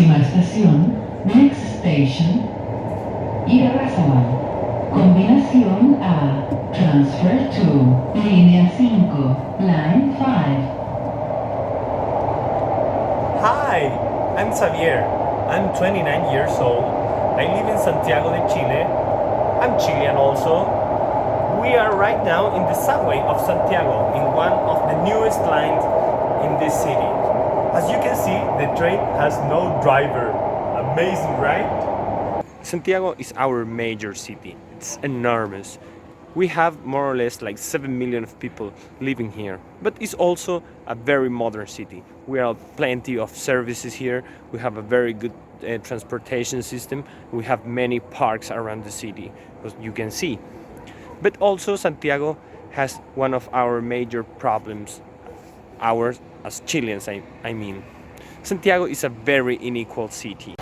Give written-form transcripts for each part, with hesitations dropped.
Próxima estación, next station, Irarrázaval. Combinación A, transfer to, línea 5, line 5. Hi, I'm Xavier. I'm 29 years old. I live in Santiago de Chile. I'm Chilean also. We are right now in the subway of Santiago, in one of the newest lines in this city. As you can see, the train has no driver. Amazing, right? Santiago is our major city. It's enormous. We have more or less like 7 million of people living here, but it's also a very modern city. We have plenty of services here. We have a very good transportation system. We have many parks around the city, as you can see. But also Santiago has one of our major problems, ours as Chileans, I mean. Santiago is a very unequal city.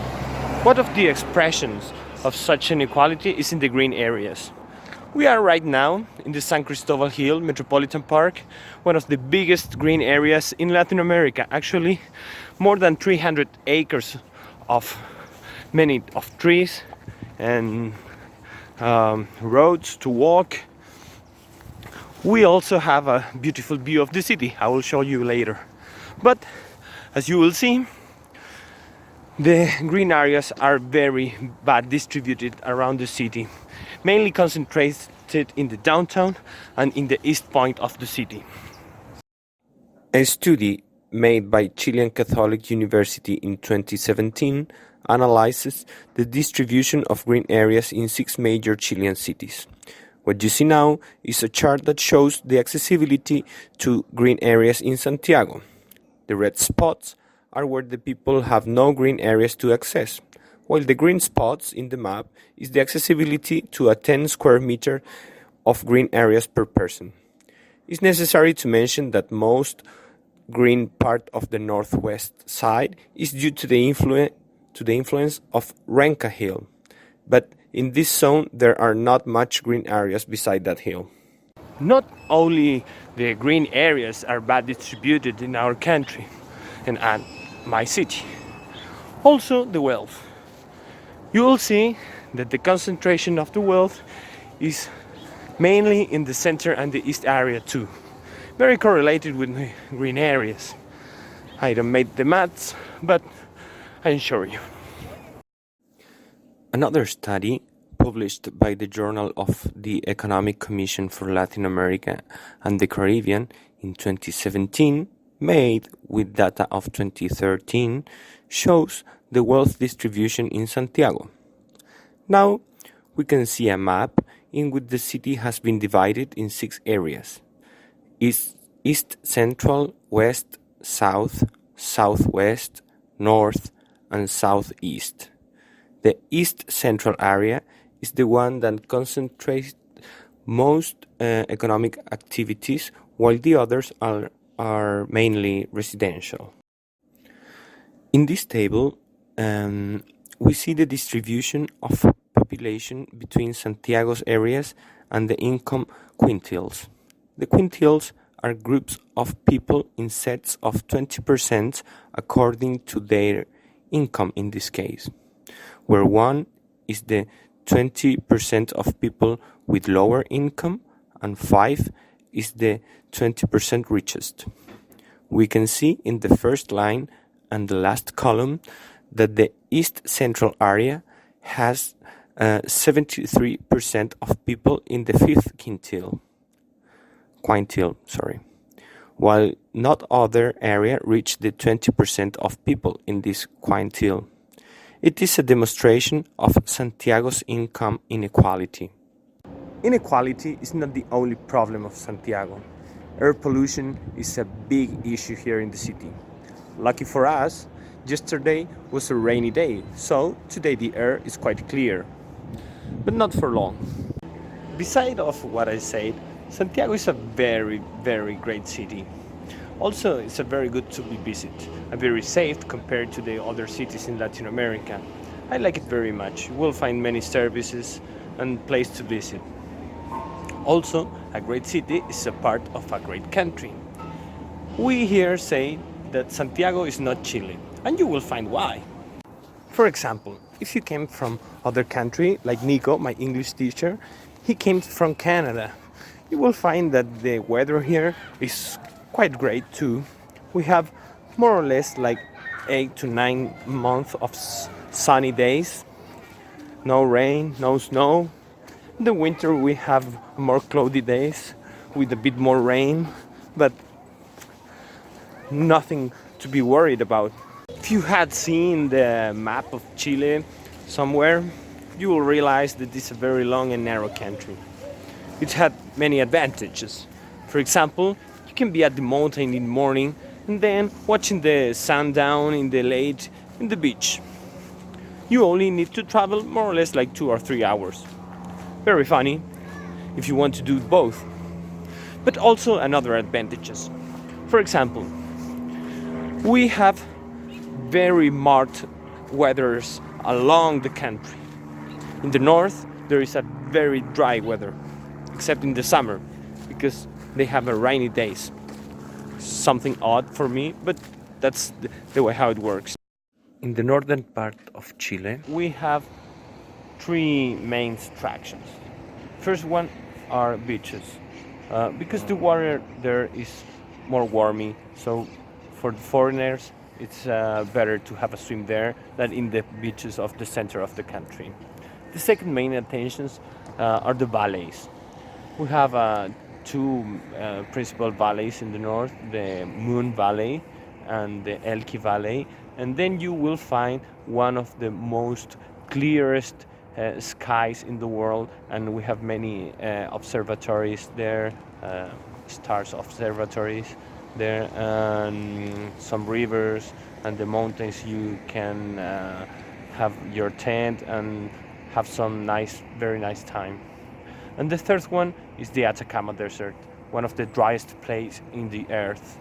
One of the expressions of such inequality is in the green areas. We are right now in the San Cristobal Hill Metropolitan Park, one of the biggest green areas in Latin America. Actually, more than 300 acres of many of trees and roads to walk. We also have a beautiful view of the city. I will show you later. But as you will see, the green areas are very bad distributed around the city, mainly concentrated in the downtown and in the east point of the city. A study made by Chilean Catholic University in 2017 analyzes the distribution of green areas in 6 major Chilean cities. What you see now is a chart that shows the accessibility to green areas in Santiago. The red spots are where the people have no green areas to access, while the green spots in the map is the accessibility to a 10 square meter of green areas per person. It's necessary to mention that most green part of the northwest side is due to the influence of Renca Hill, but in this zone there are not much green areas beside that hill. Not only the green areas are bad distributed in our country and my city, also the wealth. You will see that the concentration of the wealth is mainly in the center and the east area too, very correlated with the green areas. I don't make the maths, but I assure you. Another study published by the Journal of the Economic Commission for Latin America and the Caribbean in 2017, made with data of 2013, shows the wealth distribution in Santiago. Now we can see a map in which the city has been divided in 6 areas: East, Central, West, South, Southwest, North, and Southeast. The East Central area is the one that concentrates most economic activities, while the others are mainly residential. In this table, we see the distribution of population between Santiago's areas and the income quintiles. The quintiles are groups of people in sets of 20% according to their income in this case, where 1 is the 20% of people with lower income and 5 is the 20% richest. We can see in the first line and the last column that the East Central area has 73% of people in the 5th quintile, while not other area reach the 20% of people in this quintile. It is a demonstration of Santiago's income inequality. Inequality is not the only problem of Santiago. Air pollution is a big issue here in the city. Lucky for us, yesterday was a rainy day, so today the air is quite clear. But not for long. Beside of what I said, Santiago is a very, very great city. Also, it's a very good to be visit, and very safe compared to the other cities in Latin America. I like it very much. You will find many services and place to visit. Also, a great city is a part of a great country. We here say that Santiago is not Chile, and you will find why. For example, if you came from other country, like Nico, my English teacher, he came from Canada, you will find that the weather here is quite great too. We have more or less like 8 to 9 months of sunny days, no rain, no snow. In the winter we have more cloudy days with a bit more rain, but nothing to be worried about. If you had seen the map of Chile somewhere, you will realize that it's a very long and narrow country. It had many advantages. For example, you can be at the mountain in the morning and then watching the sundown in the late in the beach. You only need to travel more or less like 2 or 3 hours. Very funny if you want to do both. But also another advantages. For example, we have very marked weathers along the country. In the north, there is a very dry weather, except in the summer, because they have a rainy days. Something odd for me, but that's the way how it works. In the northern part of Chile, we have three main attractions. First one are beaches, because the water there is more warmy, so for the foreigners it's better to have a swim there than in the beaches of the center of the country. The second main attentions are the valleys. We have two principal valleys in the north, the Moon Valley and the Elqui Valley, and then you will find one of the most clearest skies in the world, and we have many observatories there, stars observatories there, and some rivers and the mountains. You can have your tent and have some nice, very nice time. And the third one is the Atacama Desert, one of the driest places in the earth.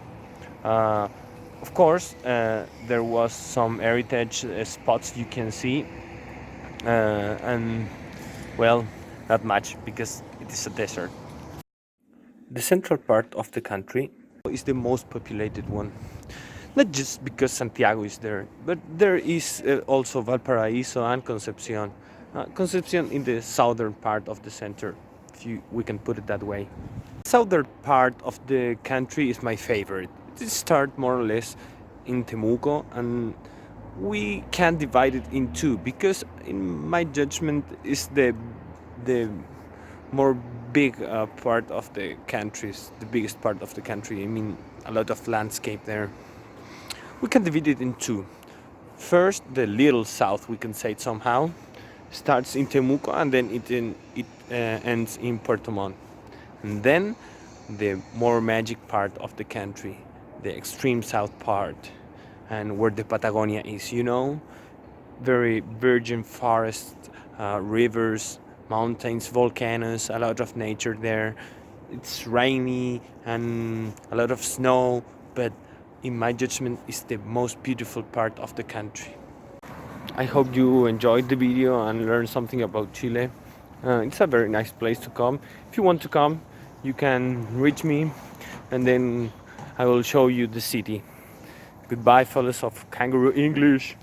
Of course, there was some heritage spots you can see, and well, not much because it is a desert. The central part of the country is the most populated one. Not just because Santiago is there, but there is also Valparaiso and Concepcion. Concepcion in the southern part of the center, we can put it that way. The southern part of the country is my favorite. It starts more or less in Temuco, and we can divide it in two because, in my judgment, is the more big part of the country, the biggest part of the country. I mean, a lot of landscape there. We can divide it in two. First, the little south, we can say it somehow, starts in Temuco and then it ends in Puerto Montt. And then the more magic part of the country, the extreme south part, and where the Patagonia is, very virgin forest, rivers, mountains, volcanoes, a lot of nature there. It's rainy and a lot of snow, but in my judgment, it's the most beautiful part of the country. I hope you enjoyed the video and learned something about Chile. It's a very nice place to come. If you want to come, you can reach me and then I will show you the city. Goodbye, fellas of Canguro English.